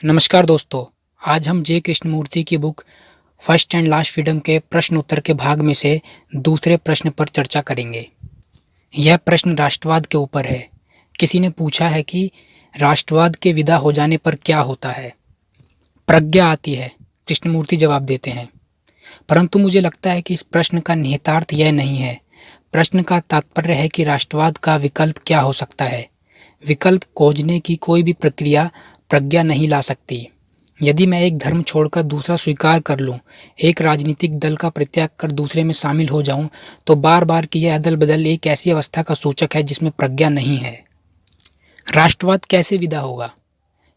नमस्कार दोस्तों, आज हम जे कृष्णमूर्ति की book first and last freedom के प्रश्न उत्तर के भाग में से दूसरे प्रश्न पर चर्चा करेंगे। यह प्रश्न राष्ट्रवाद के ऊपर है। किसी ने पूछा है कि राष्ट्रवाद के विदा हो जाने पर क्या होता है? प्रज्ञा आती है, कृष्णमूर्ति जवाब देते हैं। परंतु मुझे लगता है कि इस प्रश्न का निहितार्थ यह नहीं है। प्रश्न का तात्पर्य है कि राष्ट्रवाद का विकल्प क्या हो सकता है। विकल्प खोजने की कोई भी प्रक्रिया प्रज्ञा नहीं ला सकती। यदि मैं एक धर्म छोड़कर दूसरा स्वीकार कर लूं, एक राजनीतिक दल का परित्याग कर दूसरे में शामिल हो जाऊं, तो बार बार की यह अदल बदल एक ऐसी अवस्था का सूचक है जिसमें प्रज्ञा नहीं है। राष्ट्रवाद कैसे विदा होगा?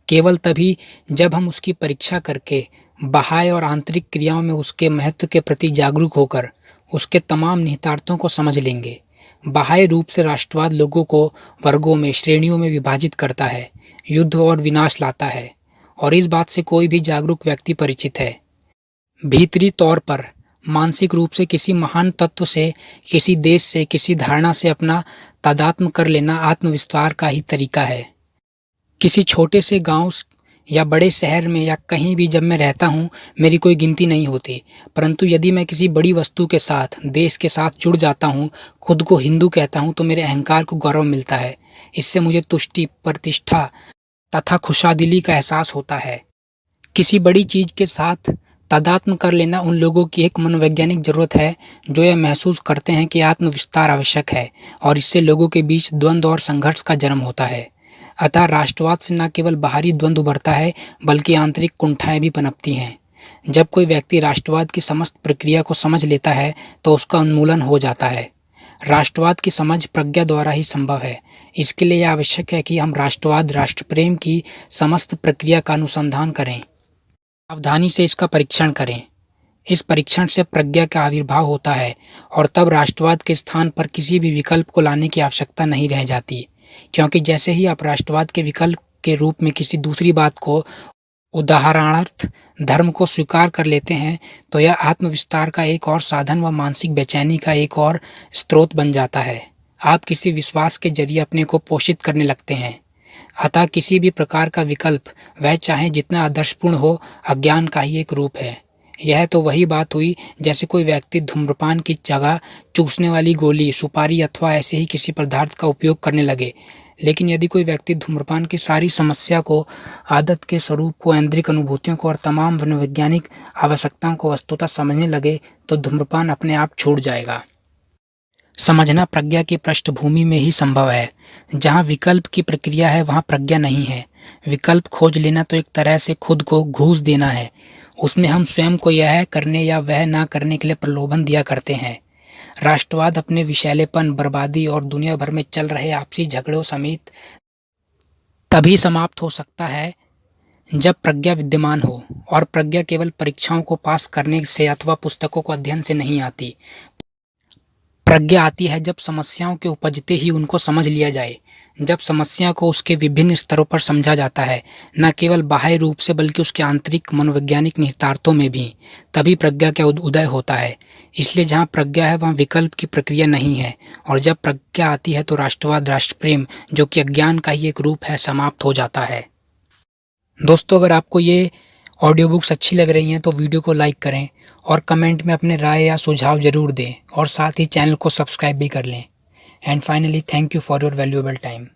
केवल तभी जब हम उसकी परीक्षा करके बाह्य और आंतरिक क्रियाओं में उसके महत्व के प्रति जागरूक होकर उसके तमाम निहितार्थों को समझ लेंगे। बाह्य रूप से राष्ट्रवाद लोगों को वर्गों में, श्रेणियों में विभाजित करता है, युद्ध और विनाश लाता है, और इस बात से कोई भी जागरूक व्यक्ति परिचित है। भीतरी तौर पर मानसिक रूप से किसी महान तत्व से, किसी देश से, किसी धारणा से अपना तादात्म्य कर लेना आत्मविस्तार का ही तरीका है। किसी छोटे से गांव या बड़े शहर में या कहीं भी जब मैं रहता हूँ, मेरी कोई गिनती नहीं होती। परंतु यदि मैं किसी बड़ी वस्तु के साथ, देश के साथ जुड़ जाता हूँ, खुद को हिंदू कहता हूँ, तो मेरे अहंकार को गौरव मिलता है। इससे मुझे तुष्टि, प्रतिष्ठा तथा खुशादिली का एहसास होता है। किसी बड़ी चीज के साथ तादात्म्य कर लेना उन लोगों की एक मनोवैज्ञानिक जरूरत है जो यह महसूस करते हैं कि आत्मविस्तार आवश्यक है, और इससे लोगों के बीच द्वंद्व और संघर्ष का जन्म होता है। अतः राष्ट्रवाद से न केवल बाहरी द्वंद्व उभरता है, बल्कि आंतरिक कुंठाएं भी पनपती हैं। जब कोई व्यक्ति राष्ट्रवाद की समस्त प्रक्रिया को समझ लेता है, तो उसका उन्मूलन हो जाता है। राष्ट्रवाद की समझ प्रज्ञा द्वारा ही संभव है। इसके लिए यह आवश्यक है कि हम राष्ट्रवाद, राष्ट्र प्रेम की समस्त प्रक्रिया का अनुसंधान करें, सावधानी से इसका परीक्षण करें। इस परीक्षण से प्रज्ञा का आविर्भाव होता है, और तब राष्ट्रवाद के स्थान पर किसी भी विकल्प को लाने की आवश्यकता नहीं रह जाती। क्योंकि जैसे ही आप राष्ट्रवाद के विकल्प के रूप में किसी दूसरी बात को, उदाहरणार्थ धर्म को स्वीकार कर लेते हैं, तो यह आत्मविस्तार का एक और साधन व मानसिक बेचैनी का एक और स्रोत बन जाता है। आप किसी विश्वास के जरिए अपने को पोषित करने लगते हैं। अतः किसी भी प्रकार का विकल्प, वह चाहे जितना आदर्शपूर्ण हो, अज्ञान का ही एक रूप है। यह तो वही बात हुई जैसे कोई व्यक्ति धूम्रपान की जगह चूसने वाली गोली, सुपारी अथवा ऐसे ही किसी पदार्थ का उपयोग करने लगे। लेकिन यदि कोई व्यक्ति धूम्रपान की सारी समस्या को, आदत के स्वरूप को, ऐन्द्रिक अनुभूतियों को और तमाम मनोवैज्ञानिक आवश्यकताओं को वस्तुतः समझने लगे, तो धूम्रपान अपने आप छूट जाएगा। समझना प्रज्ञा की पृष्ठभूमि में ही संभव है। जहाँ विकल्प की प्रक्रिया है, वहाँ प्रज्ञा नहीं है। विकल्प खोज लेना तो एक तरह से खुद को घूस देना है। उसमें हम स्वयं को यह करने या वह ना करने के लिए प्रलोभन दिया करते हैं। राष्ट्रवाद अपने विषैलेपन, बर्बादी और दुनिया भर में चल रहे आपसी झगड़ों समेत तभी समाप्त हो सकता है जब प्रज्ञा विद्यमान हो, और प्रज्ञा केवल परीक्षाओं को पास करने से अथवा पुस्तकों को अध्ययन से नहीं आती। प्रज्ञा आती है जब समस्याओं के उपजते ही उनको समझ लिया जाए, जब समस्या को उसके विभिन्न स्तरों पर समझा जाता है, न केवल बाह्य रूप से बल्कि उसके आंतरिक मनोवैज्ञानिक निहितार्थों में भी। तभी प्रज्ञा का उदय होता है। इसलिए जहाँ प्रज्ञा है, वहाँ विकल्प की प्रक्रिया नहीं है, और जब प्रज्ञा आती है तो राष्ट्रवाद, राष्ट्र प्रेम, जो कि अज्ञान का ही एक रूप है, समाप्त हो जाता है। दोस्तों, अगर आपको ये ऑडियो बुक्स अच्छी लग रही हैं तो वीडियो को लाइक करें और कमेंट में अपने राय या सुझाव ज़रूर दें, और साथ ही चैनल को सब्सक्राइब भी कर लें। And finally, thank you for your valuable time.